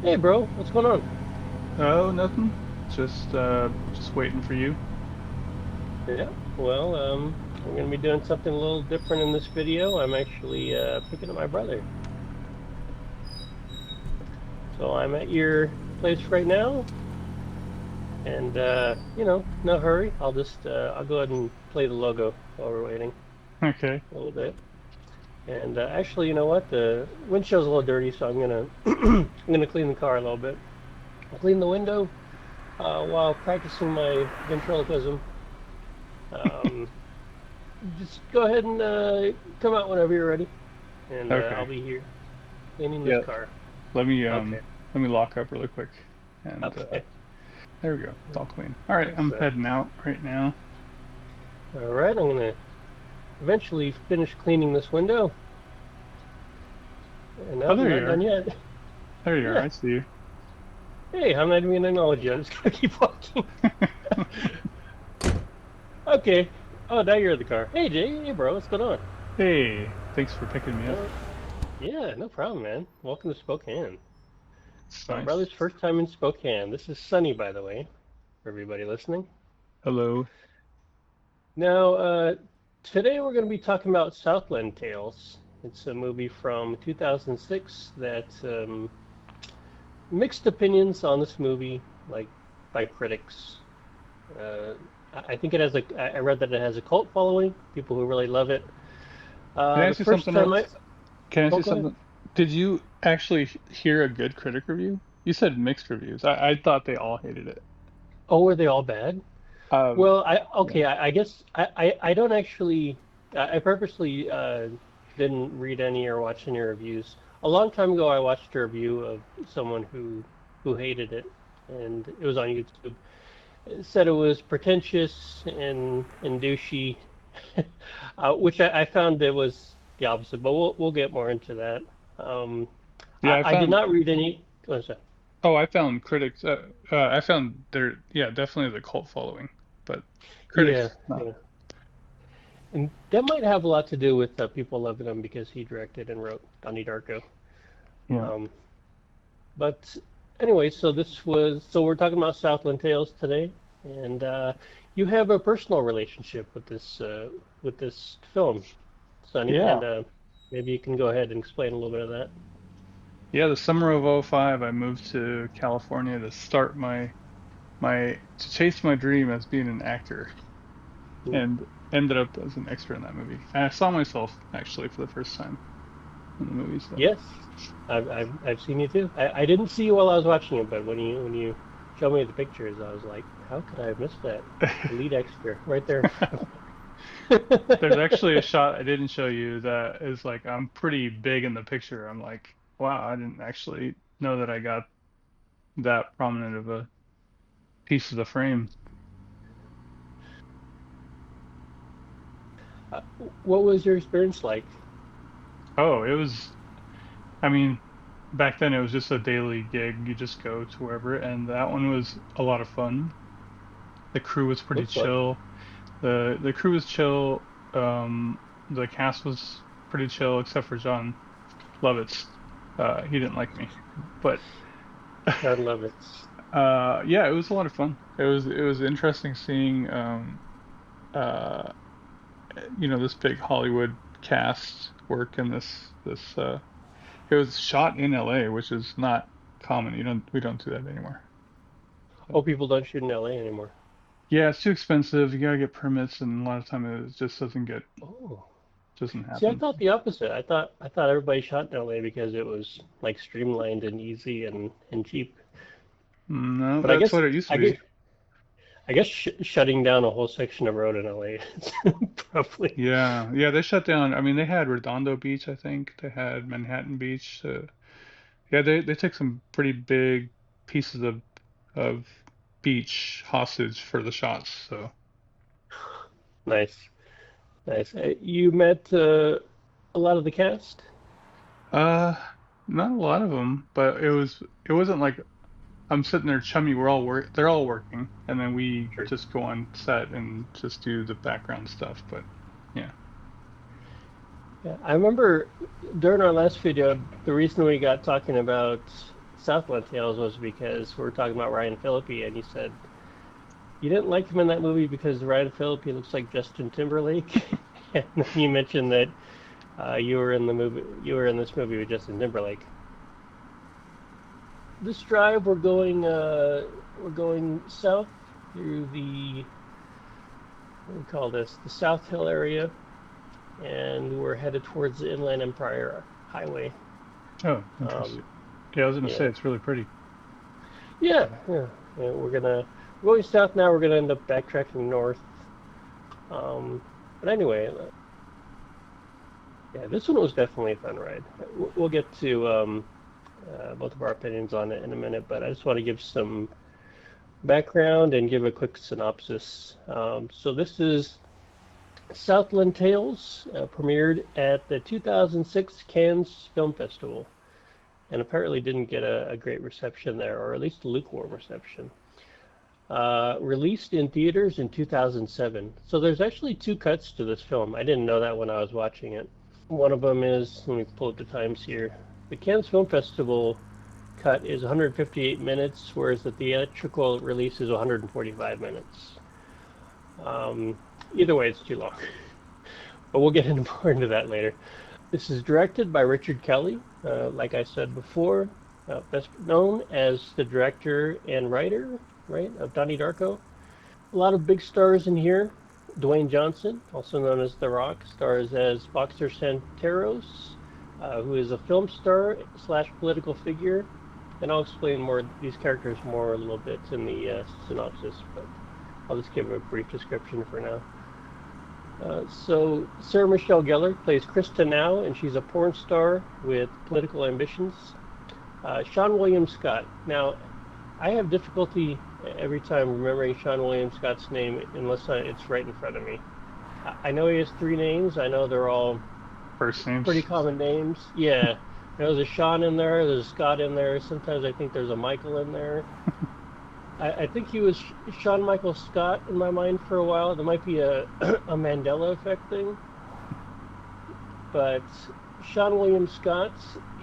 Hey, bro, what's going on? Oh, nothing. Just waiting for you. Yeah, well, I'm gonna be doing something a little different in this video. I'm actually picking up my brother. So I'm at your place right now, and no hurry. I'll go ahead and play the logo while we're waiting Okay. a little bit. And actually, you know what? The windshield's a little dirty, so I'm gonna I'm gonna clean the car a little bit. I'll clean the window while practicing my ventriloquism. Um, just go ahead and come out whenever you're ready. And I'll Okay. be here cleaning this Yeah. car. Let me Okay. um let me lock up really quick. And Okay. there we go. It's all clean. All right, That's I'm heading out right now. all right. I'm gonna eventually finish cleaning this window. And no, Oh, there I'm you not done are. yet. There you are. Yeah. I see you. Hey, I'm not even gonna acknowledge you. I'm just gonna keep walking. Okay. Oh, now you're in the car. Hey, Jay. Hey, bro. What's going on? Hey, thanks for picking me up. Uh, yeah, no problem, man. Welcome to Spokane. It's My nice. brother's first time in Spokane. This is Sunny, by the way, for everybody listening. Hello. Now, today we're going to be talking about Southland Tales. It's a movie from 2006 that mixed opinions on this movie, like by critics. Uh, I think it has a. I read that it has a cult following, people who really love it. Can I The ask you first something time else? I. Can I ask Oh, you go ahead. something? Did you actually hear a good critic review? You said mixed reviews. I thought they all hated it. Oh, were they all bad? Um, Well, I yeah. okay. I guess I don't actually. I purposely didn't read any or watch any reviews. A long time ago, I watched a review of someone who hated it, and it was on YouTube. It said it was pretentious and douchey, which I found it was the opposite. But we'll get more into that. Um, Yeah, I I did found not read any. What was that? Oh, I found critics. I found there, yeah, definitely the cult following, but Yeah, critics not. yeah. And that might have a lot to do with people loving him because he directed and wrote Donnie Darko. Yeah, Um, but anyway, so we're talking about Southland Tales today, and you have a personal relationship with this film, Sonny, and yeah, maybe you can go ahead and explain a little bit of that. yeah. The summer of '05, I moved to California to start to chase my dream as being an actor, Hmm. and ended up as an extra in that movie. And I saw myself actually for the first time in the movie. So Yes, I've seen you too. I didn't see you while I was watching it, but when you showed me the pictures, I was like, how could I have missed that? The lead extra right there in front of there's actually a me. shot I didn't show you that is like I'm pretty big in the picture. I'm like, wow, I didn't actually know that I got that prominent of a piece of the frame. Uh, what was your experience like? Oh, it was, I mean, back then it was just a daily gig. You just go to wherever, and that one was a lot of fun. The crew was pretty Looks like. chill. The crew was chill. The cast was pretty chill, except for John Lovitz. He didn't like me, but I love it. yeah, it was a lot of fun. It was interesting seeing uh this big Hollywood cast work in this. It was shot in LA, which is not common. We don't do that anymore. Oh, So people don't shoot in LA anymore. yeah, it's too expensive. You gotta get permits, and a lot of time it just Oh, doesn't see, I happen. thought the opposite. I thought everybody shot in LA because it was like streamlined and easy and cheap. No, But I that's guess what it used to I guess be. I guess shutting down a whole section of road in LA is probably. Yeah, yeah, they shut down. I mean, they had Redondo Beach, I think. They had Manhattan Beach. Yeah, they took some pretty big pieces of beach hostage for the shots. So Nice, nice. You met a lot of the cast. uh, not a lot of them, but it wasn't like I'm sitting there chummy, they're all working, and then we Sure. just go on set and just do the background stuff. But yeah. Yeah, I remember during our last video, the reason we got talking about Southland Tales was because we were talking about Ryan Phillippe, and you said you didn't like him in that movie because Ryan Phillippe looks like Justin Timberlake, and then you mentioned that you were in the movie, you were in this movie with Justin Timberlake. This drive, we're going south through the what do we call this? The South Hill area, and we're headed towards the Inland Empire Highway. Oh, Um, interesting. Yeah, I was gonna say yeah, it's really pretty. yeah. We're going south now. We're gonna end up backtracking north. But anyway, yeah, this one was definitely a fun ride. We'll get to both of our opinions on it in a minute, but I just want to give some background and give a quick synopsis. So this is Southland Tales, premiered at the 2006 Cannes Film Festival, and apparently didn't get a great reception there, or at least a lukewarm reception. Released in theaters in 2007. So there's actually two cuts to this film. I didn't know that when I was watching it. One of them is, let me pull up the times here. The Cannes Film Festival cut is 158 minutes, whereas the theatrical release is 145 minutes. Um, Either way, it's too long, but we'll get into more into that later. This is directed by Richard Kelly, like I said before, best known as the director and writer, right, of Donnie Darko. A lot of big stars in here. Dwayne Johnson, also known as The Rock, stars as Boxer Santeros, who is a film star slash political figure. And I'll explain more these characters more a little bit in the synopsis, but I'll just give a brief description for now. So Sarah Michelle Gellar plays Krista Now, and she's a porn star with political ambitions. Sean William Scott. Now, I have difficulty every time remembering Sean William Scott's name unless it's right in front of me. I know he has three names. I know they're all First names. pretty common names. Yeah, there's a Sean in there. There's a Scott in there. Sometimes I think there's a Michael in there. I think he was Sean Michael Scott in my mind for a while. There might be a a Mandela effect thing, but Sean William Scott,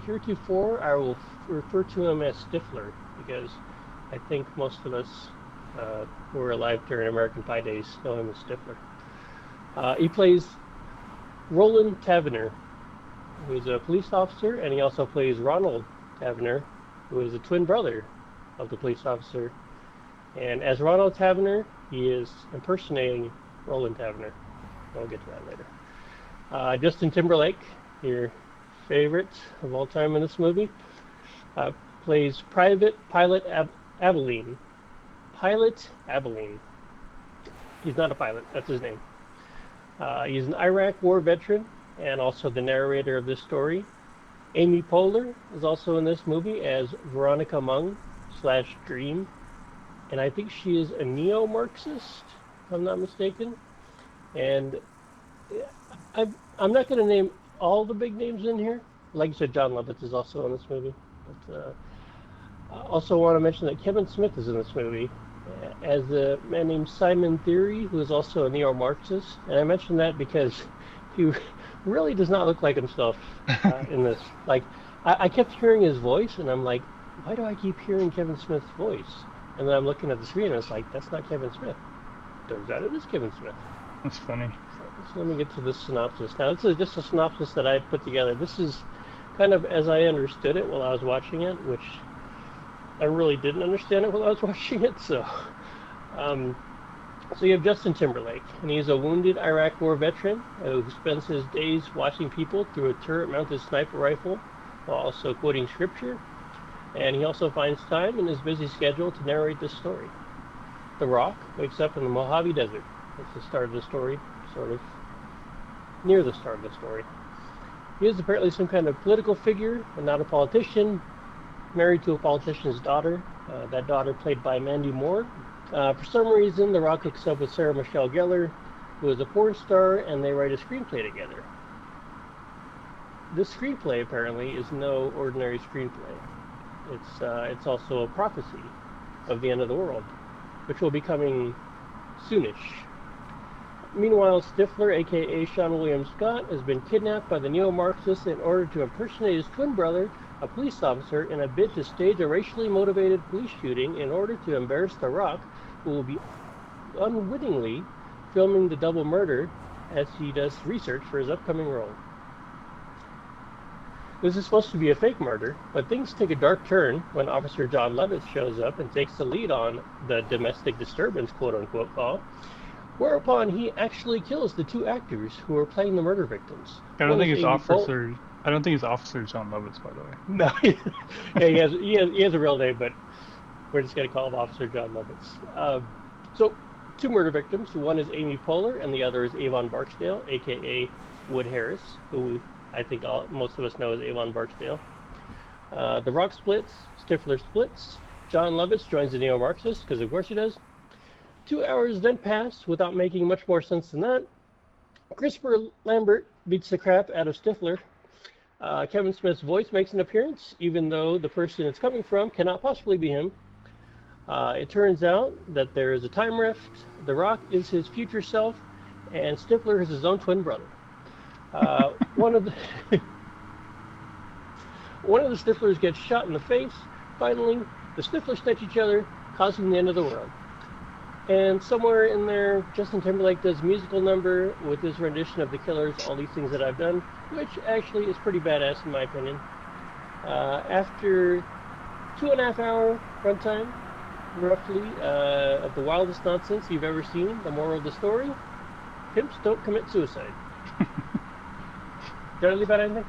heretofore, I will refer to him as Stifler because I think most of us who were alive during American Pie days know him as Stifler. He plays Roland Tavener, who is a police officer, and he also plays Ronald Tavener, who is a twin brother of the police officer. And as Ronald Tavener, he is impersonating Roland Tavener. I'll get to that later. Justin Timberlake, your favorite of all time in this movie, uh, plays Private Pilot Abilene. Pilot Abilene. He's not a pilot, that's his name. He's an Iraq War veteran and also the narrator of this story. Amy Poehler is also in this movie as Veronica Mung slash Dream, and I think she is a neo-Marxist, if I'm not mistaken. And I'm not going to name all the big names in here. Like you said, John Lovitz is also in this movie. But I also want to mention that Kevin Smith is in this movie as a man named Simon Theory, who is also a neo-Marxist. And I mention that because he really does not look like himself in this. Like, I kept hearing his voice, and I'm like, why do I keep hearing Kevin Smith's voice? And then I'm looking at the screen, and it's like, that's not Kevin Smith. Turns out it is Kevin Smith. That's funny. So let me get to this synopsis. Now, this is just a synopsis that I put together. This is kind of as I understood it while I was watching it, which I really didn't understand it while I was watching it. Um, so you have Justin Timberlake, and he's a wounded Iraq War veteran who spends his days watching people through a turret-mounted sniper rifle while also quoting scripture. And he also finds time in his busy schedule to narrate this story. The Rock wakes up in the Mojave Desert. That's the start of the story, sort of near the start of the story. He is apparently some kind of political figure and not a politician, married to a politician's daughter. That daughter played by Mandy Moore. For some reason, The Rock hooks up with Sarah Michelle Gellar, who is a porn star, and they write a screenplay together. This screenplay apparently is no ordinary screenplay. It's also a prophecy of the end of the world, which will be coming soonish. Meanwhile, Stifler, aka Sean William Scott, has been kidnapped by the neo-Marxists in order to impersonate his twin brother, a police officer in a bid to stage a racially motivated police shooting in order to embarrass The Rock, who will be unwittingly filming the double murder as he does research for his upcoming role. This is supposed to be a fake murder, but things take a dark turn when Officer John Lovitz shows up and takes the lead on the domestic disturbance quote unquote call, whereupon he actually kills the two actors who are playing the murder victims. I don't One think is it's Amy Poehler. Officer. I don't think it's Officer John Lovitz, by the way. No, yeah, he has a real name, but we're just going to call him Officer John Lovitz. So, two murder victims. One is Amy Poehler, and the other is Avon Barksdale, aka Wood Harris, who I think most of us know as Avon Barksdale. The Rock splits, Stifler splits. John Lovitz joins the neo-Marxists, because of course he does. 2 hours then pass without making much more sense than that. Christopher Lambert beats the crap out of Stifler. Kevin Smith's voice makes an appearance, even though the person it's coming from cannot possibly be him. It turns out that there is a time rift. The Rock is his future self, and Stifler is his own twin brother. One of the one of the Stiflers gets shot in the face. Finally, the Stiflers touch each other, causing the end of the world. And somewhere in there, Justin Timberlake does a musical number with his rendition of The Killers, All These Things That I've Done, which actually is pretty badass in my opinion. After 2.5 hour runtime, roughly, of the wildest nonsense you've ever seen, the moral of the story, pimps don't commit suicide. Did I leave out anything?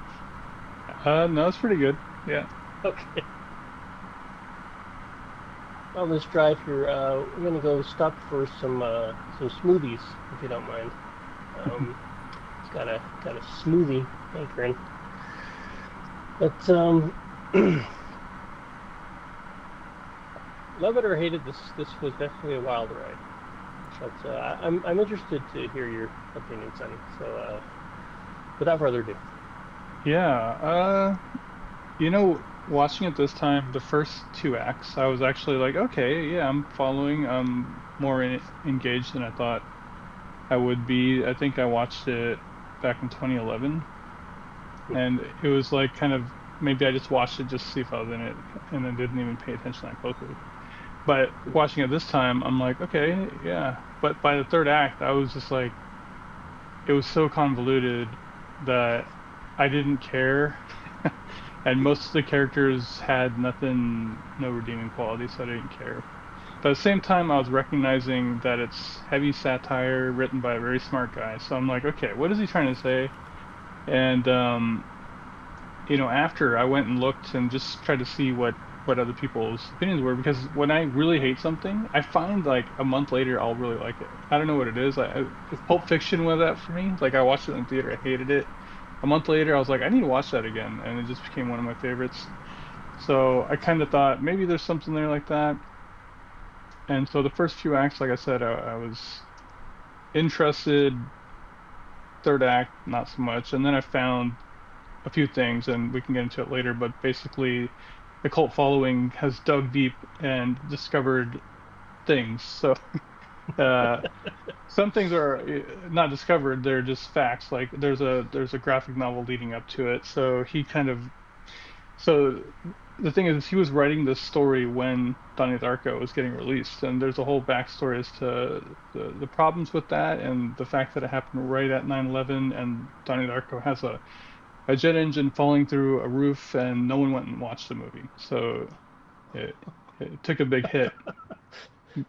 No, it's pretty good. Yeah. Okay. On this drive here, we're gonna go stop for some smoothies, if you don't mind. It's got a smoothie hankering. But love it or hate it, this was definitely a wild ride. But I'm interested to hear your opinion, Sonny. So without further ado, Yeah. Watching it this time, the first two acts, I was actually like, okay, yeah, I'm following. I'm more engaged than I thought I would be. I think I watched it back in 2011, and it was like kind of maybe I just watched it just to see if I was in it, and then didn't even pay attention that closely. But watching it this time, I'm like, okay, yeah. But by the third act, I was just like, it was so convoluted that I didn't care. And most of the characters had nothing, no redeeming quality, so I didn't care. But at the same time, I was recognizing that it's heavy satire written by a very smart guy. So I'm like, okay, what is he trying to say? And after I went and looked and just tried to see what other people's opinions were, because when I really hate something, I find like a month later I'll really like it. I don't know what it is. Pulp Fiction was that for me. Like I watched it in the theater, I hated it. A month later, I was like, I need to watch that again, and it just became one of my favorites. So I kind of thought maybe there's something there like that. And so the first few acts, like I said, I was interested. Third act, not so much. And then I found a few things, and we can get into it later. But basically, the cult following has dug deep and discovered things. So uh, some things are not discovered; they're just facts. Like there's a graphic novel leading up to it. So the thing is, he was writing this story when Donnie Darko was getting released, and there's a whole backstory as to the problems with that, and the fact that it happened right at 9/11, and Donnie Darko has a jet engine falling through a roof, and no one went and watched the movie. So it it took a big hit.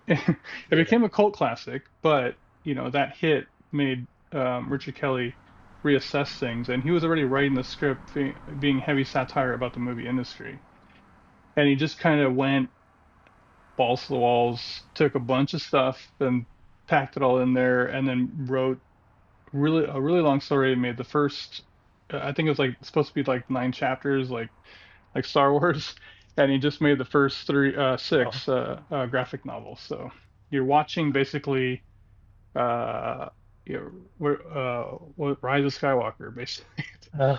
It yeah. became a cult classic, but that hit made Richard Kelly reassess things, and he was already writing the script being heavy satire about the movie industry, and he just kind of went balls to the walls, took a bunch of stuff and packed it all in there, and then wrote a really long story and made the first. I think it was like supposed to be like 9 chapters, like Star Wars, and he just made the first three, Oh. six graphic novels. So you're watching basically, uh, what Rise of Skywalker, basically, Uh,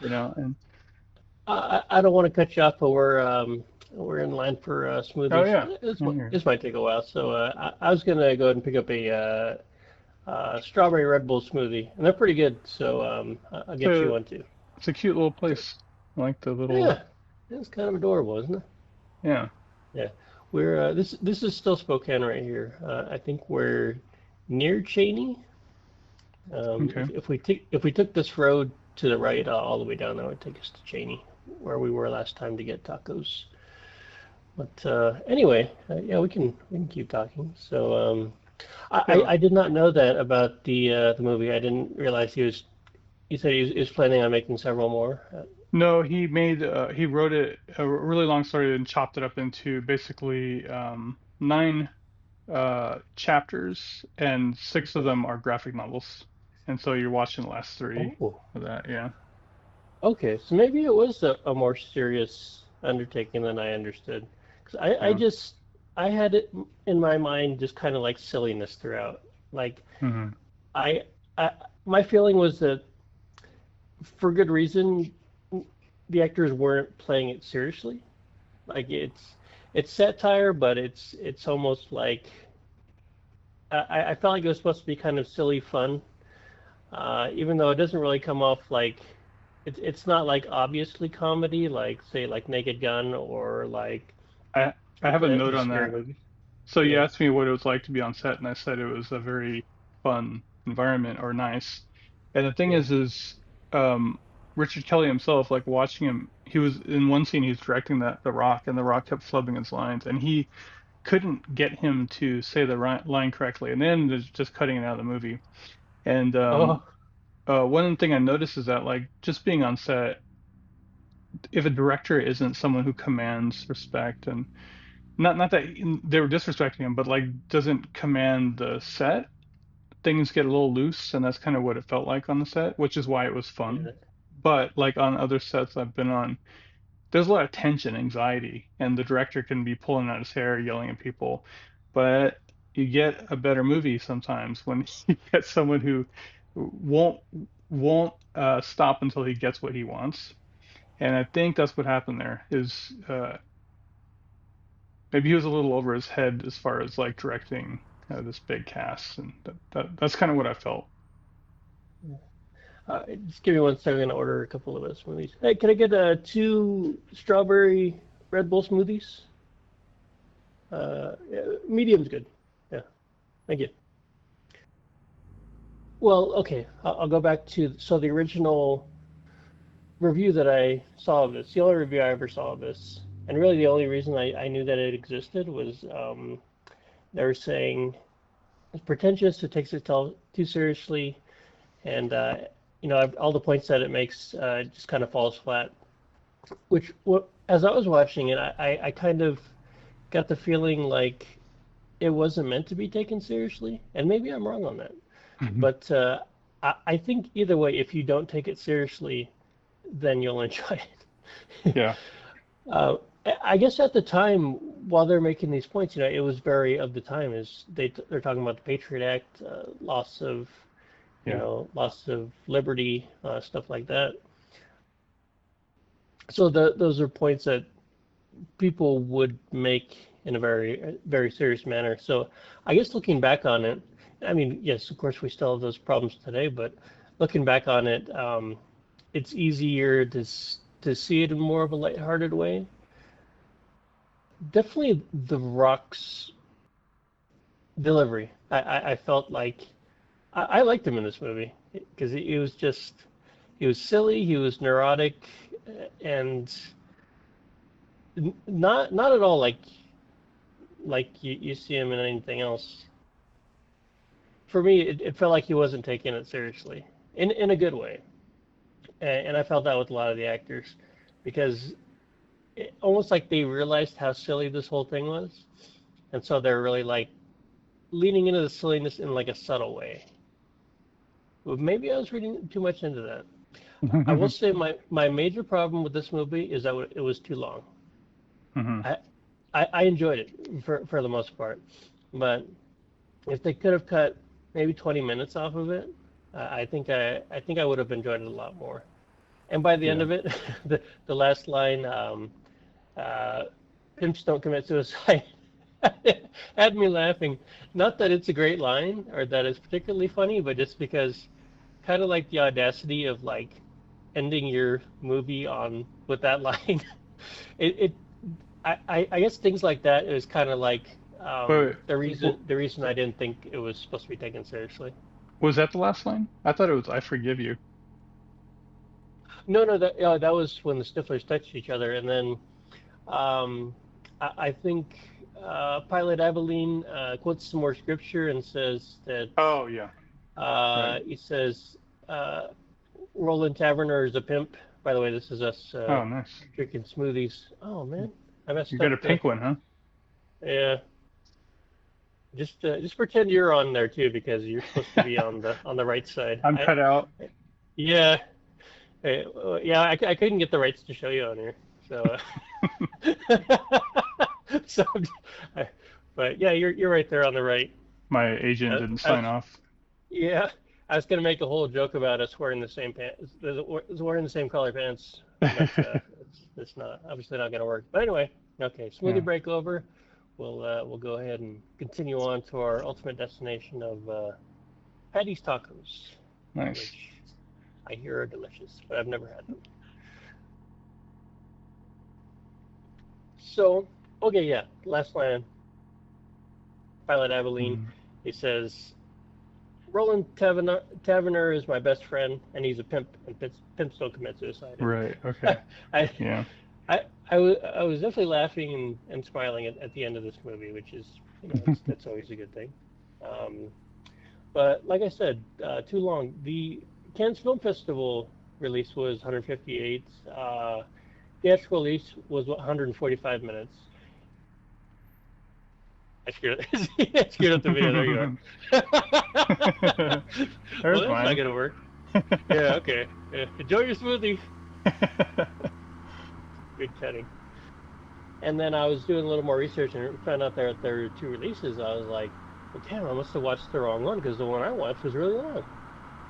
and I don't want to cut you off, but we're in line for oh smoothies. yeah, This yeah, might, this might take a while, so I was gonna go ahead and pick up a strawberry Red Bull smoothie, and they're pretty good. So I'll get you so one too. it's a cute little So place. I like the little Yeah, it was kind of adorable, isn't it? yeah. Yeah, we're this is still Spokane right here. I think we're near Cheney. Okay. If we took this road to the right all the way down, that would take us to Cheney, where we were last time to get tacos. But anyway, yeah, we can keep talking. So Yeah. I did not know that about the movie. I didn't realize he said he was planning on making several more. No, he wrote it a really long story and chopped it up into basically nine chapters, and six of Okay. them are graphic novels. And so you're watching the last three Oh, of that, yeah. okay. So maybe it was a more serious undertaking than I understood. Because Yeah. I had it in my mind just kind of like silliness throughout. Like Hmm. I, I my feeling was that for good reason the actors weren't playing it seriously. Like it's satire, but it's almost like I felt like it was supposed to be kind of silly fun, even though it doesn't really come off like it's not like obviously comedy, like say like Naked Gun or like I I have a note the on scary that. movies. So you Yeah, asked me what it was like to be on set, and I said it was a very fun environment or nice. And the thing yeah. is um, Richard Kelly himself, like watching him, he was in one scene, he was directing The Rock, and The Rock kept flubbing his lines, and he couldn't get him to say the line correctly, and then there's just cutting it out of the movie. And Oh, one thing I noticed is that like just being on set, if a director isn't someone who commands respect and not that they were disrespecting him, but like doesn't command the set, things get a little loose, and that's kind of what it felt like on the set, which is why it was fun. yeah. But like on other sets I've been on, there's a lot of tension, anxiety, and the director can be pulling out his hair, yelling at people. But you get a better movie sometimes when you get someone who won't won't stop until he gets what he wants. And I think that's what happened there is maybe he was a little over his head as far as like directing this big cast, and that's kind of what I felt. Just give me one second. I'm gonna order a couple of us smoothies. Hey, can I get two strawberry Red Bull smoothies? Yeah, medium's good. Yeah, thank you. Well, okay, I'll go back to so the original review that I saw of this, the only review I ever saw of this, and really the only reason I knew that it existed was they were saying it's pretentious, it takes itself too seriously, and all the points that it makes just kind of falls flat. Which, as I was watching it, I kind of got the feeling like it wasn't meant to be taken seriously, and maybe I'm wrong on that. Hmm. But I think either way, if you don't take it seriously, then you'll enjoy it. Yeah. Uh, I guess at the time, while they're making these points, it was very of the time. Is they're talking about the Patriot Act, Yeah. loss of liberty, stuff like that. So those are points that people would make in a very serious manner. So I guess looking back on it, I mean, yes, of course we still have those problems today, but looking back on it, it's easier to see it in more of a lighthearted way. Definitely The Rock's delivery. I felt like I liked him in this movie because he was just he was silly, he was neurotic, and not at all like you see him in anything else. For me, it felt like he wasn't taking it seriously in a good way, and I felt that with a lot of the actors because almost like they realized how silly this whole thing was, and so they're really like leaning into the silliness in like a subtle way. But maybe I was reading too much into that. I will say my major problem with this movie is that it was too long. Hmm. I I enjoyed it for the most part, but if they could have cut maybe 20 minutes off of it, I think I would have enjoyed it a lot more. And by the end Yeah. of it, the last line, uh, "Pimps don't commit suicide," had me laughing. Not that it's a great line or that it's particularly funny, but just because kind of like the audacity of like ending your movie on with that line. it I guess things like that is kind of like Wait, wait, the reason I didn't think it was supposed to be taken seriously. was that the last line? I thought it was "I forgive you." No, no, that was when the Stiflers touched each other, and then um, I think Pilot Abilene quotes some more scripture and says that Oh yeah, right. he says uh, Roland Taverner is a pimp. By the way, this is us Oh, nice. drinking smoothies. Oh man, I You messed got a up the pink one, huh? yeah. Just pretend you're on there too because you're supposed to be on the right side. I'm cut out. Yeah. Yeah, I couldn't get the rights to show you on here, so so, I, but yeah, you're right there on the right. My agent didn't I sign was, off. yeah, I was gonna make a whole joke about us wearing the same pants, wearing the same color pants, but it's not obviously not gonna work. But anyway, okay, smoothie Yeah, break over. We'll go ahead and continue on to our ultimate destination of Patty's Tacos, nice. which I hear are delicious, but I've never had them. So, okay, yeah. Last line, Pilot Abilene. Mm, He says, Roland Taverner is my best friend, and he's a pimp, and pimps don't commit suicide. And right. Okay. I, Yeah. I was definitely laughing and smiling at the end of this movie, which is, that's always a good thing. Um, but like I said, too long. The Cannes Film Festival release was 158. Theatrical release was 145 minutes. I screwed, I screwed up the video. There you are. Well, There's that's not mine. gonna work. Yeah, okay. Yeah. Enjoy your smoothie. Good cutting. And then I was doing a little more research and found out there were two releases. I was like, well, damn, I must have watched the wrong one because the one I watched was really long.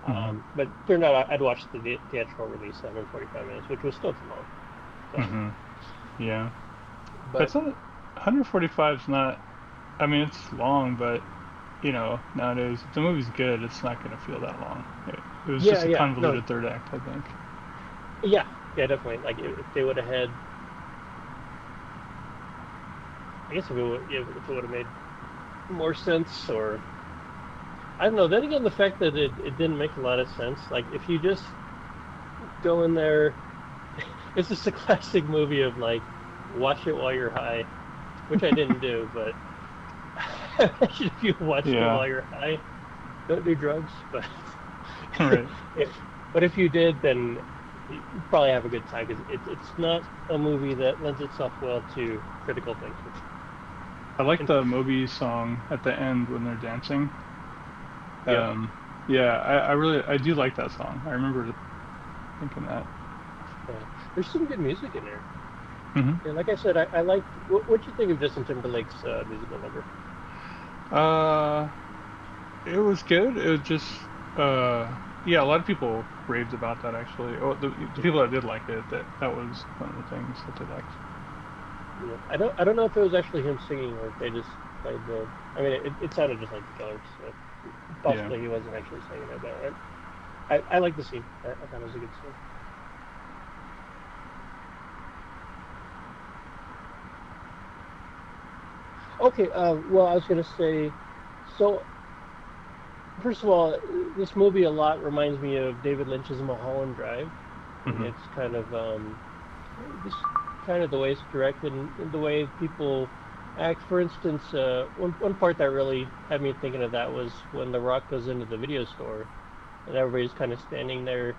Hmm. But turned out I'd watched the theatrical release, 745 minutes, which was still too long. So, Hmm. Yeah. but That's not 145 is not. I mean, it's long, but nowadays, if the movie's good, it's not going to feel that long. It was yeah, just a yeah, no, convoluted third act, I think. yeah, yeah, definitely. Like if they would have had, I guess if it would have made more sense, or I don't know. Then again, the fact that it didn't make a lot of sense. Like if you just go in there, it's just a classic movie of like watch it while you're high, which I didn't do, but imagine if you watched it Yeah. while you're high. Don't do drugs, but Right. if, but if you did, then you probably have a good time because it's not a movie that lends itself well to critical thinking. I like And the Moby song at the end when they're dancing. yep, Um, yeah, I do like that song. I remember thinking that. yeah. There's some good music in there. Hmm. And like I said, I like what you think of Justin Timberlake's musical number. Uh, it was good. It was just, uh, yeah, a lot of people raved about that actually. Oh, the people that did like it, that was one of the things that they liked. Yeah. I don't know if it was actually him singing or if they just played the. I mean, it sounded just like the Killers, so Yeah. possibly he wasn't actually singing it. But I like the scene. I thought it was a good scene. Okay. Well, I was gonna say. So first of all, this movie a lot reminds me of David Lynch's Mulholland Drive, and Hmm. it's kind of just kind of the way it's directed and the way people act. For instance, one part that really had me thinking of that was when The Rock goes into the video store and everybody's kind of standing there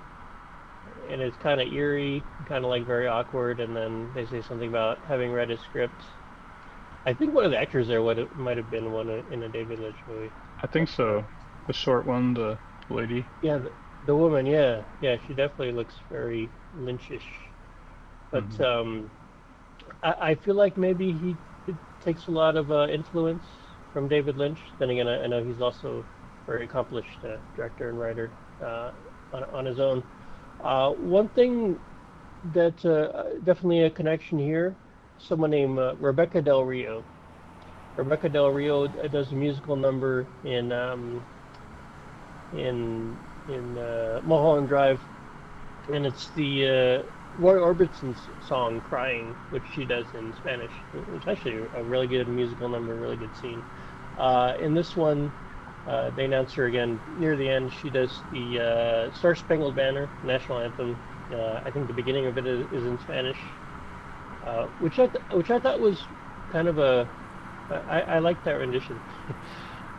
and it's kind of eerie, kind of like very awkward, and then they say something about having read his script. I think one of the actors there might have been one in a David Lynch movie, I think but so. The short one, the lady. yeah, the woman, yeah, yeah, she definitely looks very Lynchish. But Hmm. I feel like maybe he it takes a lot of influence from David Lynch. Then again, I know he's also a very accomplished director and writer uh, on his own. One thing that definitely a connection here, someone named Rebecca Del Rio. Rebecca Del Rio does a musical number in Mulholland Drive, and it's the Roy Orbison's song "Crying," which she does in Spanish. It's actually a really good musical number, really good scene. In this one, they announce her again near the end. She does the Star Spangled Banner national anthem. I think the beginning of it is in Spanish, which I thought was kind of a I like that rendition.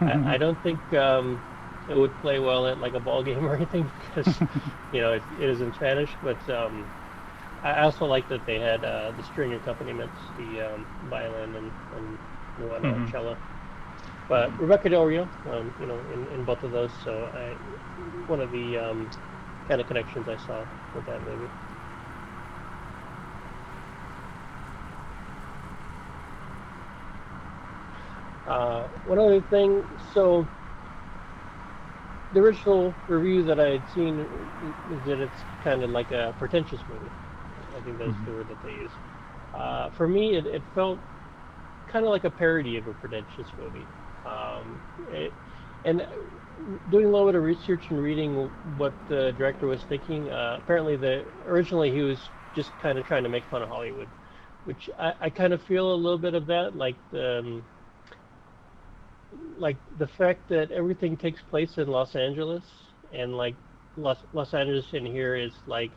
I don't think it would play well at like a ball game or anything because it is in Spanish. But I also like that they had the string accompaniments, the violin and whatnot, Hmm. cello. But Rebecca Del Rio, in both of those. So one of the kind of connections I saw with that movie. One other thing, so the original review that I had seen is that it's kind of like a pretentious movie. I think that's Hmm. the word that they use. For me, it felt kind of like a parody of a pretentious movie. It, and doing a little bit of research and reading what the director was thinking, apparently the originally he was just kind of trying to make fun of Hollywood, which I kind of feel a little bit of that, like the fact that everything takes place in Los Angeles and like Los Angeles in here is like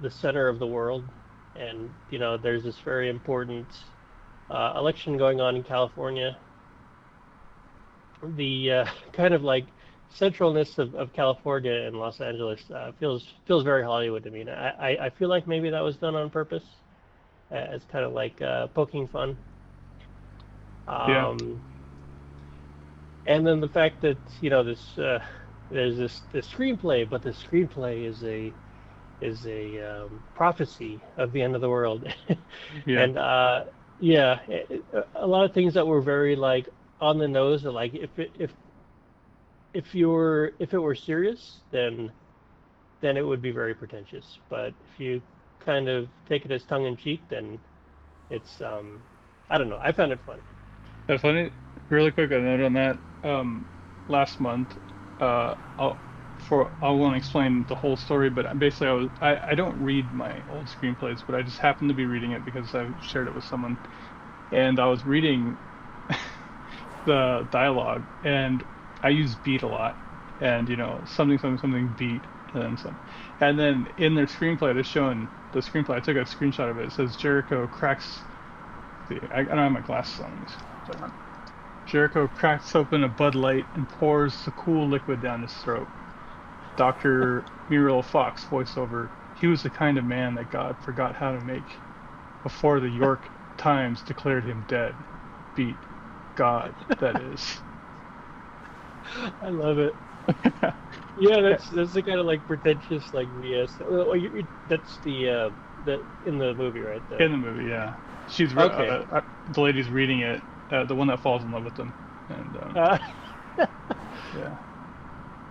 the center of the world, and there's this very important election going on in California. The kind of like centralness of California and Los Angeles feels very Hollywood to me. And I feel like maybe that was done on purpose as kind of like poking fun. Yeah. Um, and then the fact that this there's this screenplay, but the screenplay is a prophecy of the end of the world, Yeah. and yeah, a lot of things that were very like on the nose. Like if it were serious, then it would be very pretentious. But if you kind of take it as tongue in cheek, then it's I don't know. I found it fun. That's funny. Really quick, a note on that. Last month, I'll I won't explain the whole story, but basically, I don't read my old screenplays, but I just happened to be reading it because I shared it with someone, and I was reading the dialogue, and I use beat a lot, and something something something beat, and then some, and then in their screenplay, they're showing the screenplay. I took a screenshot of it. It says Jericho cracks. See, I don't have my glasses on. So Jericho cracks open a Bud Light and pours the cool liquid down his throat. Dr. Muriel Fox voiceover. He was the kind of man that God forgot how to make before the York Times declared him dead. Beat God, that is. I love it. Yeah, that's the kind of like pretentious like BS. Well, that's the in the movie, right? In the movie, yeah. Okay. The lady's reading it, the one that falls in love with him. And Uh, yeah.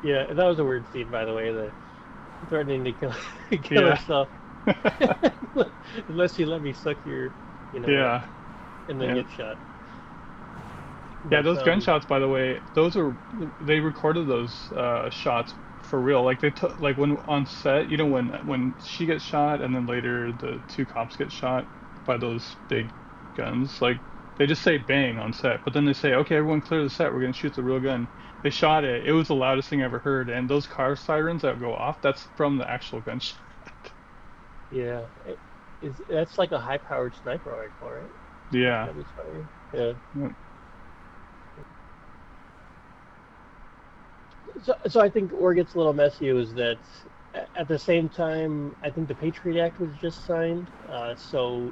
yeah, that was a weird scene, by the way. The threatening to kill kill Yeah. herself unless you let me suck your, Yeah. and then Yeah. get shot. Yeah, But those gunshots, by the way, those are they recorded those shots for real. Like they took like when on set, when she gets shot and then later the two cops get shot by those big guns, like they just say bang on set, but then they say, "Okay, everyone clear the set. We're gonna shoot the real gun." They shot it. It was the loudest thing I ever heard, and those car sirens that go off, that's from the actual gunshot. yeah, that's like a high-powered sniper rifle, right? Yeah. That was firing. Yeah. Yeah. So I think where it gets a little messy was that at the same time, I think the Patriot Act was just signed. So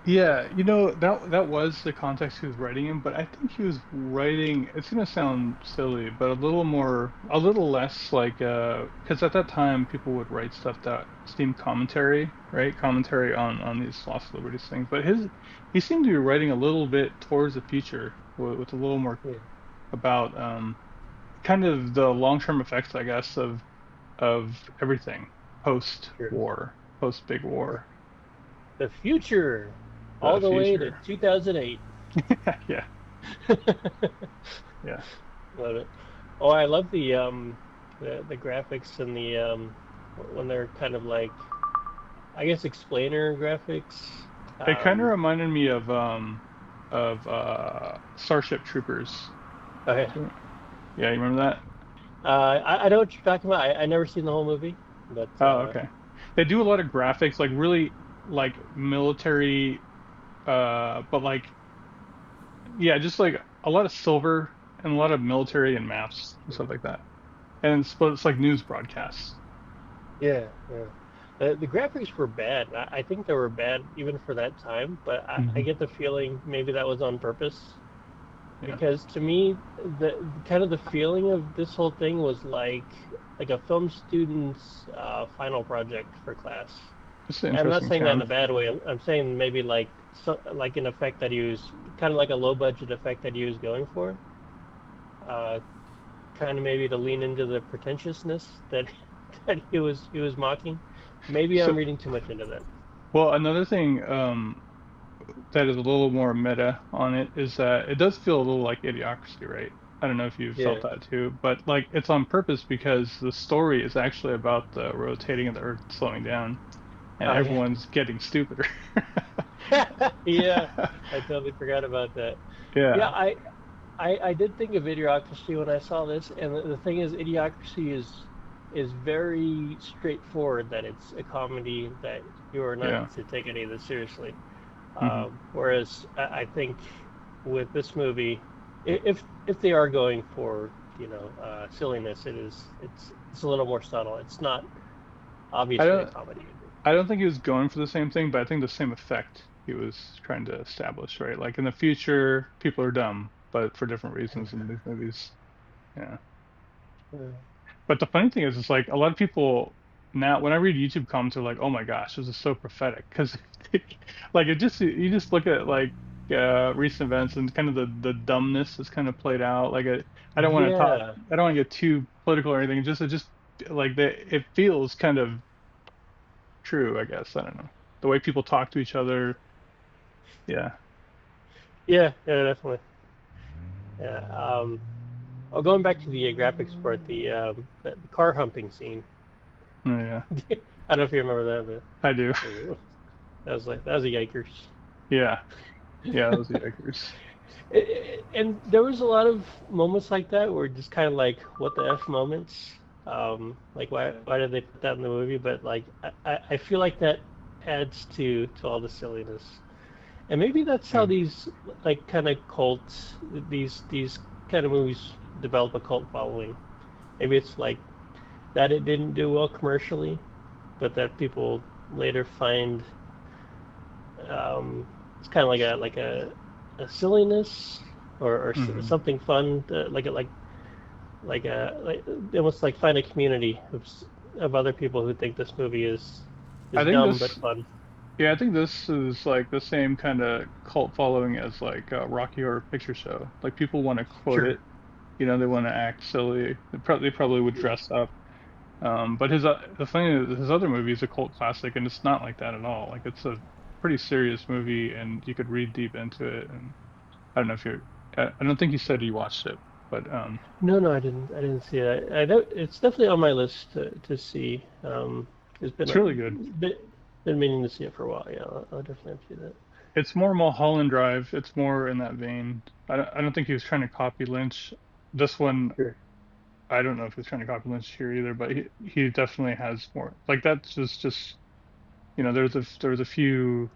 Yeah, that was the context he was writing in, but I think he was writing, it's gonna sound silly, but a little less like because at that time people would write stuff that seemed commentary, right? Commentary on these lost liberties things. But he seemed to be writing a little bit towards the future with a little more yeah, about kind of the long-term effects, I guess, of everything sure. post-war, post big Yeah. war, The future, all the the way to future. 2008. Yeah. Yeah. Love it. Oh, I love the graphics and the when they're kind of like, I guess, explainer graphics. It kind of Um, reminded me of Starship Troopers. okay. So, yeah, you remember that? I know what you're talking about. I never seen the whole movie, but Oh, okay. They do a lot of graphics, like really like military, but like yeah, just like a lot of silver and a lot of military and maps and stuff like that. And but it's like news broadcasts. yeah, yeah. The graphics were bad. I think they were bad even for that time, but I Hmm. get the feeling maybe that was on purpose Yeah, because to me, the kind of the feeling of this whole thing was like a film student's final project for class. it's an And I'm not interesting saying that in term. a bad way. I'm saying maybe like like an effect that he was kind of like a low budget effect that he was going for. Uh, Kind of maybe to lean into the pretentiousness that that he was mocking. Maybe I'm So, reading too much into that. well, another thing that is a little more meta on it is that it does feel a little like Idiocracy, right? I don't know if you felt Yeah. that too, but like it's on purpose because the story is actually about the rotating of the Earth slowing down and Oh everyone's getting stupider. yeah. Yeah. I totally forgot about that. Yeah, Yeah, I did think of Idiocracy when I saw this, and the thing is, Idiocracy is very straightforward that it's a comedy that you are not yeah. to take any of this seriously. Hmm. Whereas I think with this movie, if they are going for silliness, it's a little more subtle. It's not I obviously a don't comedy. I don't think he was going for the same thing, but I think the same effect he was trying to establish, right? Like in the future, people are dumb, but for different reasons in these movies. Yeah. Yeah. But the funny thing is, it's like a lot of people now, when I read YouTube comments, are like, "Oh my gosh, this is so prophetic," because like it just you just look at like recent events and kind of the dumbness is kind of played out. Like I don't want to talk, Yeah. I don't want to get too political or anything. It just like it feels kind of true, I guess. I don't know. The way people talk to each other. Yeah. Yeah, yeah, definitely. Yeah. Oh, going back to the graphics part, the car humping scene. Oh, yeah. I don't know if you remember that, I do. but that was a yikers. Yeah. Yeah, those yikers. And there was a lot of moments like that where just kind of like what the F moments. Like why did they put that in the movie? But like I feel like that adds to all the silliness. And maybe that's how Yeah. these like kind of cults these kind of movies develop a cult following. Maybe it's like that it didn't do well commercially, but that people later find it's kind of like a silliness or Hmm. something fun like they almost like find a community of other people who think this movie I is think dumb but this fun. Yeah, I think this is like the same kind of cult following as like Rocky Horror Picture Show. Like people want to quote Sure. it, they want to act silly. They probably would dress up. But the funny is his other movie is a cult classic, and it's not like that at all. Like it's a pretty serious movie, and you could read deep into it. And I don't know if you're, I don't think you said you watched it, but No, I didn't see it. I know it's definitely on my list to see. It's it's really good. been meaning to see it for a while. Yeah, I'll definitely have to see that. It's more Mulholland Drive. It's more in that vein. I don't think he was trying to copy Lynch. This one Sure. I don't know if he's trying to copy Lynch here either, but he definitely has more. Like that's just there was a few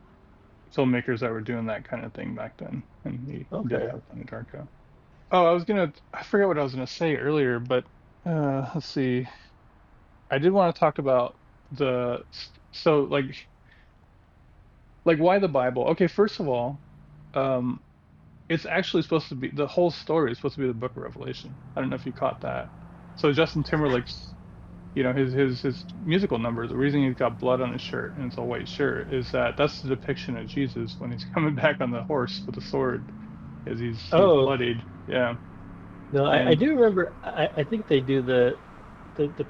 filmmakers that were doing that kind of thing back then, and he did Okay. have Donnie Darko. Oh, I forgot what I was gonna say earlier, but let's see. I did want to talk about the so like why the Bible? Okay, first of all, um, it's actually supposed to be the whole story is supposed to be the Book of Revelation. I don't know if you caught that. So Justin Timberlake's his musical number, the reason he's got blood on his shirt and it's a white shirt is that's the depiction of Jesus when he's coming back on the horse with the sword, is he's Oh bloodied. Yeah. no, I And do remember. I think they do the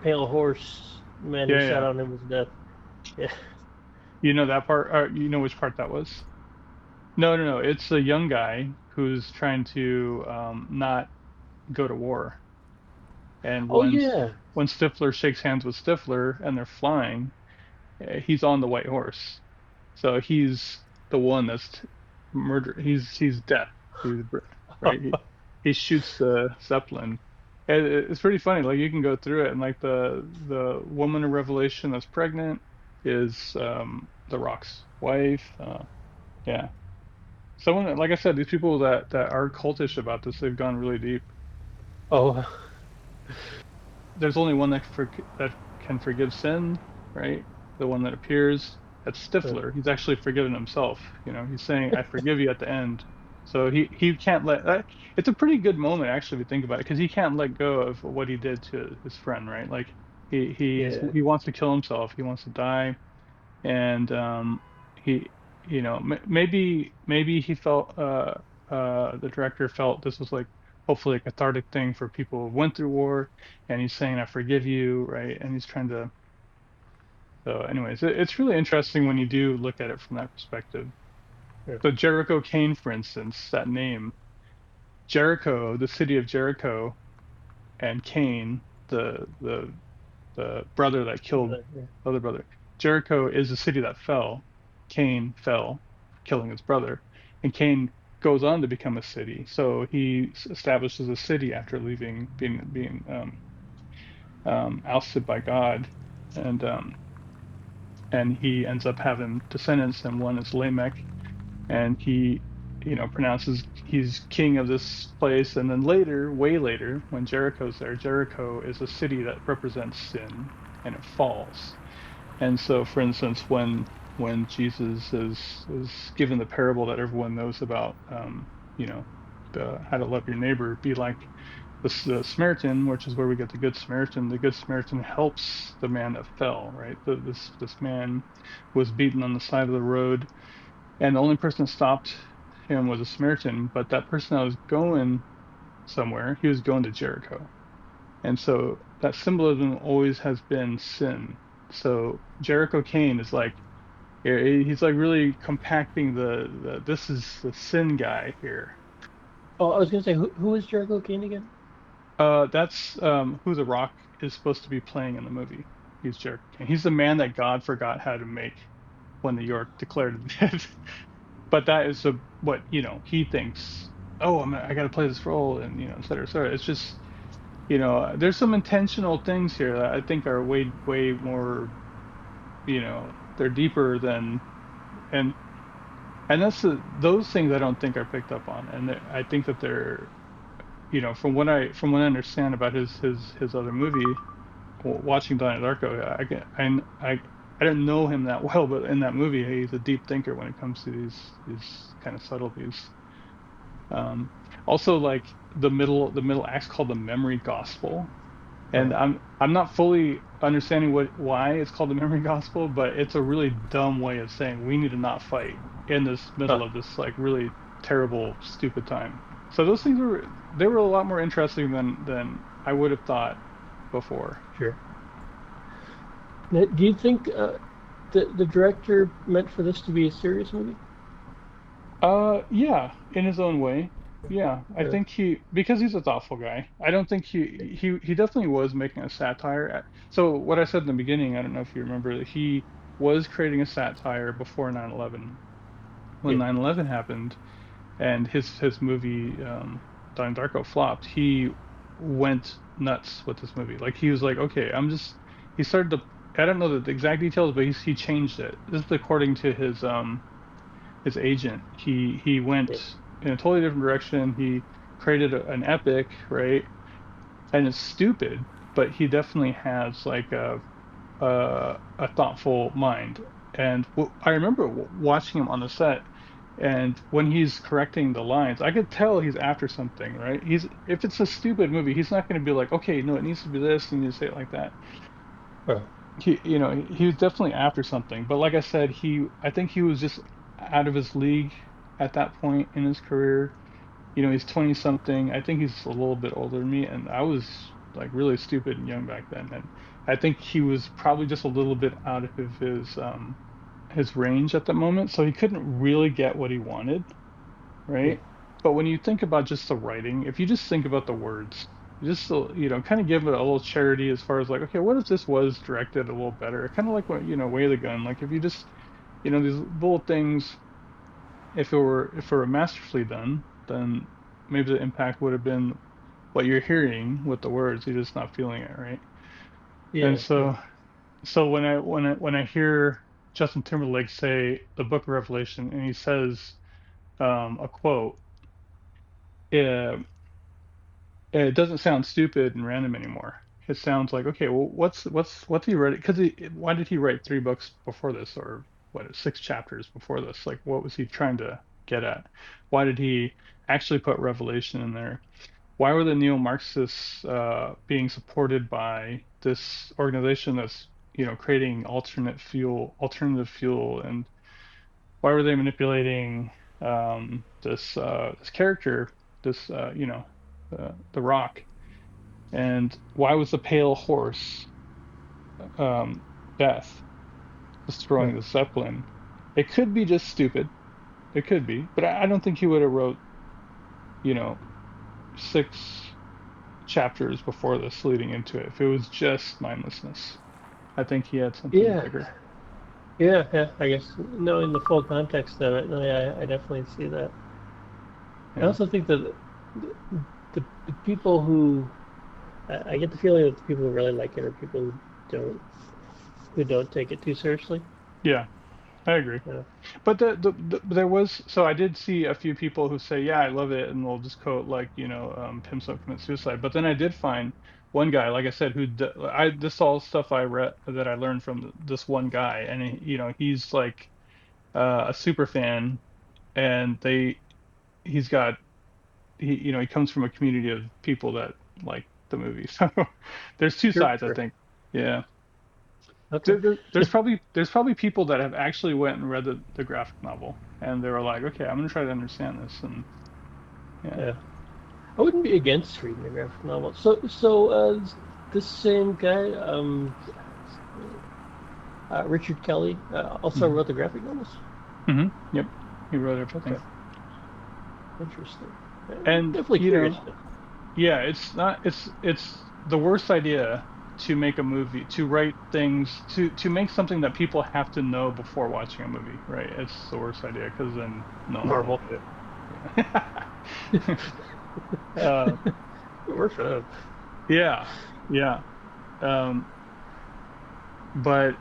pale horse man who yeah, sat yeah. on him was death. Yeah. You know that part, you know which part that was? No, no, no. It's a young guy who's trying to not go to war. And Oh yeah. when Stifler shakes hands with Stifler and they're flying, he's on the white horse. So he's the one that's murder. He's death. He's right. He shoots the Zeppelin. And it's pretty funny. Like you can go through it, and like the woman in Revelation that's pregnant is the Rock's wife. Yeah. Someone like I said, these people that are cultish about this, they've gone really deep. Oh, There's only one that can forgive sin, right? The one that appears. That's Stifler. He's actually forgiven himself. He's saying, "I forgive you" at the end. So he can't let that. It's a pretty good moment actually if you think about it, because he can't let go of what he did to his friend, right? Like yeah. he wants to kill himself. He wants to die, and he maybe he felt the director felt this was like hopefully a cathartic thing for people who went through war, and he's saying I forgive you, right? And he's trying to. So anyways, it's really interesting when you do look at it from that perspective. Yeah. So Jericho Kane, for instance, that name, Jericho, the city of Jericho, and Cain, the brother that killed Yeah. the other brother. Jericho is the city that fell. Cain fell, killing his brother, and Cain goes on to become a city. So he establishes a city after leaving, being ousted by God, and um, and he ends up having descendants, and one is Lamech, and he pronounces he's king of this place. And then later, way later, when Jericho's there, Jericho is a city that represents sin, and it falls. And so for instance, when Jesus is given the parable that everyone knows about, you know the how to love your neighbor, be like the Samaritan, which is where we get the Good Samaritan. The Good Samaritan helps the man that fell, right? This man was beaten on the side of the road, and the only person that stopped him was a Samaritan, but that person that was going somewhere, he was going to Jericho. And so that symbolism always has been sin. So Jericho Kane is like he's like really compacting the this is the sin guy here. Oh, I was gonna say, who is Jericho Kane again? That's who The Rock is supposed to be playing in the movie. He's Jericho Kane. He's the man that God forgot how to make when New York declared it dead. But that is what he thinks. Oh, I got to play this role, and et cetera, et cetera. It's just there's some intentional things here that I think are way more. They're deeper than and that's those things I don't think are picked up on, and I think that they're from what I understand about his other movie, watching Donnie Darko, I don't know him that well, but in that movie, he's a deep thinker when it comes to these kind of subtleties. Um, Also, like the middle act's called the memory gospel, and Oh, I'm not fully understanding why it's called the memory gospel, but it's a really dumb way of saying we need to not fight in this middle huh, of this like really terrible, stupid time. So those things were a lot more interesting than I would have thought before. sure. Now, do you think the director meant for this to be a serious movie? Yeah, in his own way. Yeah, I Yeah. think because he's a thoughtful guy. I don't think he definitely was making a satire. So what I said in the beginning, I don't know if you remember, that he was creating a satire before 9/11. When Yeah. 9/11 happened and his movie Donnie Darko flopped, he went nuts with this movie. Like he was like, okay, he started to. I don't know the exact details, but he changed it. This is according to his agent. He Yeah. went in a totally different direction. He created an epic, right? And it's stupid, but he definitely has like a thoughtful mind. And I remember watching him on the set, and when he's correcting the lines, I could tell he's after something, right? If it's a stupid movie, he's not going to be like, okay, no, it needs to be this, and you need to say it like that. Oh, He was definitely after something. But like I said, I think he was just out of his league at that point in his career. He's 20 something. I think he's a little bit older than me, and I was like really stupid and young back then. And I think he was probably just a little bit out of his range at the moment, so he couldn't really get what he wanted, yeah. right? But when you think about just the writing, if you just think about the words, just kind of give it a little charity as far as like, okay, what if this was directed a little better? Kind of like what, Way of the Gun. Like if you just, these little things, if it were masterfully done, then maybe the impact would have been what you're hearing with the words. You're just not feeling it, right? And Yeah, yeah, so when I hear Justin Timberlake say the Book of Revelation and he says a quote, uh, it doesn't sound stupid and random anymore. It sounds like, okay, well, what's he read? Because why did he write 3 books before this, or what, 6 chapters before this? Like, what was he trying to get at? Why did he actually put Revelation in there? Why were the neo-Marxists being supported by this organization that's, creating alternative fuel, and why were they manipulating this character, this the Rock? And why was the pale horse, um, Beth, yeah. destroying the Zeppelin? It could be just stupid. It could be, but I don't think he would have wrote, you know, 6 chapters before this leading into it if it was just mindlessness. I think he had something Yeah, bigger. yeah, yeah. I guess knowing the full context of it, no, yeah, I definitely see that. I Yeah. also think that the people who I get the feeling that the people who really like it are people don't who don't take it too seriously. Yeah, I agree. Yeah, But there was, so I did see a few people who say, yeah, I love it, and they'll just quote like, Pimps Don't Commit Suicide. But then I did find one guy, like I said, this all stuff I read that I learned from this one guy, and he's like a super fan, and he's got he comes from a community of people that like the movie. So there's two sure, sides, I sure. think. Yeah. Okay. There's probably people that have actually went and read the graphic novel, and they were like, okay, I'm gonna try to understand this. And yeah. Yeah, I wouldn't be against reading a graphic novel. This same guy, Richard Kelly, also Hmm. wrote the graphic novels. Yep. He wrote Okay, everything. interesting. And Definitely curious. yeah, it's the worst idea to make a movie, to write things, to make something that people have to know before watching a movie, right? It's the worst idea because then no one will Marvel. get it. Yeah. uh, Works for them. yeah, yeah. Um, but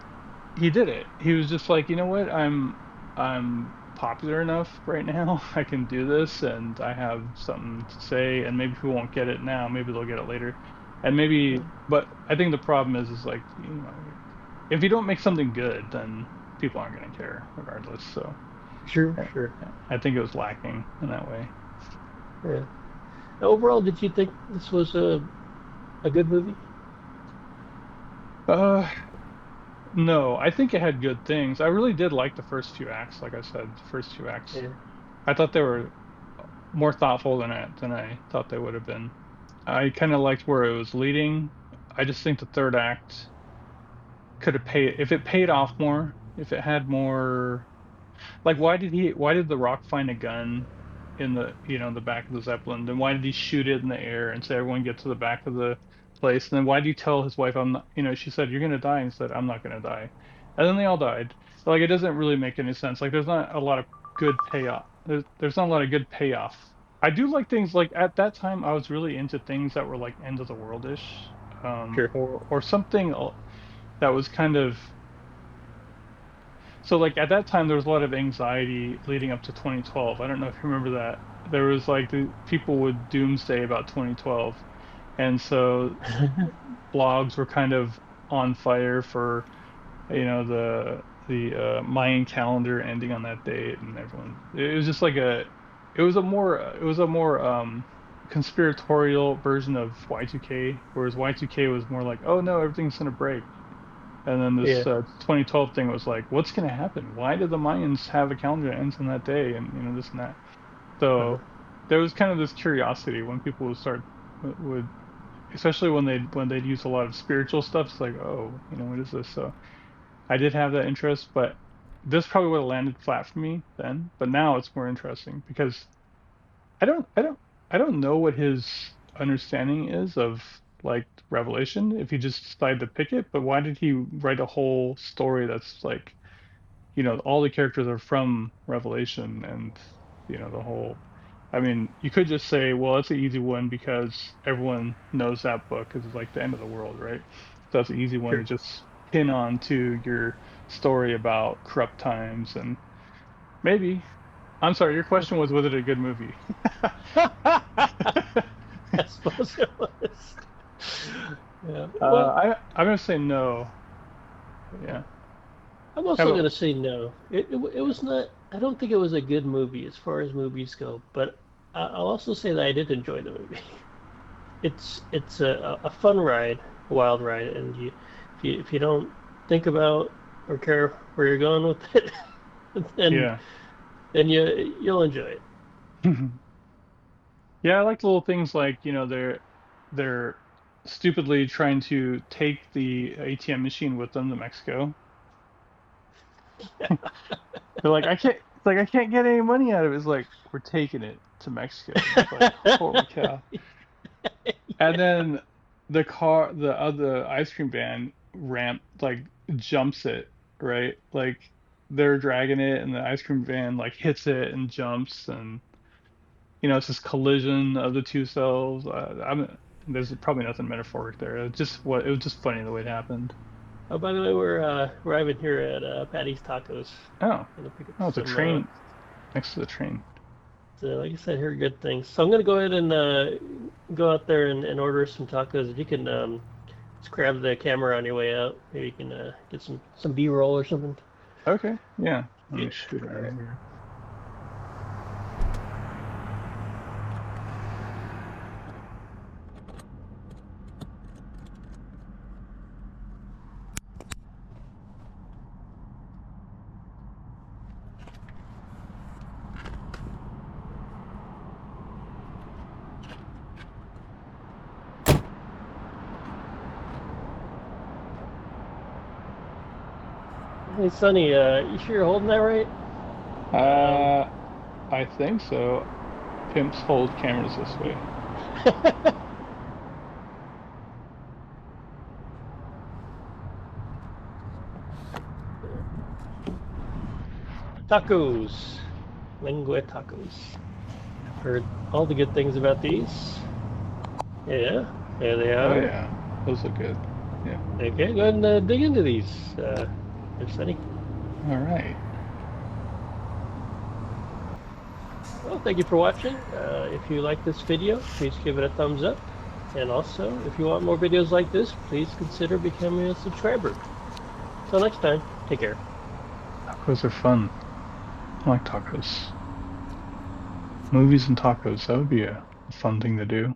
he did it. He was just like, you know what? I'm popular enough right now. I can do this, and I have something to say. And maybe people won't get it now. Maybe they'll get it later. And maybe, but I think the problem is like, if you don't make something good, then people aren't going to care regardless. So Sure, I sure. I think it was lacking in that way. Yeah. Overall, did you think this was a good movie? Uh, no, I think it had good things. I really did like the first few acts. Like I said, the first few acts. Yeah, I thought they were more thoughtful than I thought they would have been. I kind of liked where it was leading. I just think the third act could have paid if it paid off more, if it had more. Like, why did The Rock find a gun in the back of the Zeppelin? Then why did he shoot it in the air and say everyone get to the back of the place? And then why did he tell his wife, I'm not, she said you're gonna die, and he said I'm not gonna die. And then they all died. Like, it doesn't really make any sense. Like, there's not a lot of good payoff. There's not a lot of good payoff. I do like things like, at that time I was really into things that were like end of the world-ish, sure. or something that was kind of, so like at that time there was a lot of anxiety leading up to 2012. I don't know if you remember that. There was like the people would doomsday about 2012. And so blogs were kind of on fire for, the Mayan calendar ending on that date, and everyone, it was just like it was a more conspiratorial version of Y2K, whereas Y2K was more like, oh no, everything's gonna break. And then Yeah. this 2012 thing was like, what's going to happen? Why did the Mayans have a calendar that ends on that day? And this and that. Uh-huh. So there was kind of this curiosity when people would, especially when they'd use a lot of spiritual stuff. It's like, oh, what is this? So I did have that interest, but this probably would have landed flat for me then. But now it's more interesting because I don't I don't I don't know what his understanding is of like Revelation if he just decided to pick it, but why did he write a whole story that's like, all the characters are from Revelation and the whole I mean, you could just say, well, it's an easy one because everyone knows that book because it's like the end of the world, right? So that's an easy one to Sure. just pin on to your story about corrupt times and maybe. I'm sorry, your question was it a good movie? I suppose it was. Yeah. Well, I'm gonna say no. okay. Yeah. I'm How also about gonna say no. It was not. I don't think it was a good movie as far as movies go, but I'll also say that I did enjoy the movie. It's a fun ride, a wild ride, and if you don't think about or care where you're going with it, then yeah. you'll enjoy it. Yeah, I like little things like, they're stupidly trying to take the ATM machine with them to Mexico. They're like, I can't get any money out of it. It's like, we're taking it to Mexico. It's like, holy cow. And then the other ice cream van ramp like jumps it, right? Like they're dragging it and the ice cream van like hits it and jumps and it's this collision of the two cells. There's probably nothing metaphoric there. It was just funny the way it happened. Oh, by the way, we're arriving here at Patty's Tacos. Oh, Gonna pick up oh, it's a some. train next to the train. Like I said, here good things. So I'm gonna go ahead and go out there and order some tacos. If you can just grab the camera on your way out, maybe you can get some B-roll or something. Okay, yeah. Let Yeah. me shoot it All right right. here. Hey, Sonny, you sure you're holding that right? Um, Uh, I think so. Pimps hold cameras this way. tacos, lengua tacos. I've heard all the good things about these. Yeah, there they Oh are. yeah, those look good. Yeah. Okay, go ahead and dig into these, there's Sonny. All right. Well, thank you for watching. If you like this video, please give it a thumbs up. And also, if you want more videos like this, please consider becoming a subscriber. Till next time, take care. Tacos are fun. I like tacos. Movies and tacos, that would be a fun thing to do.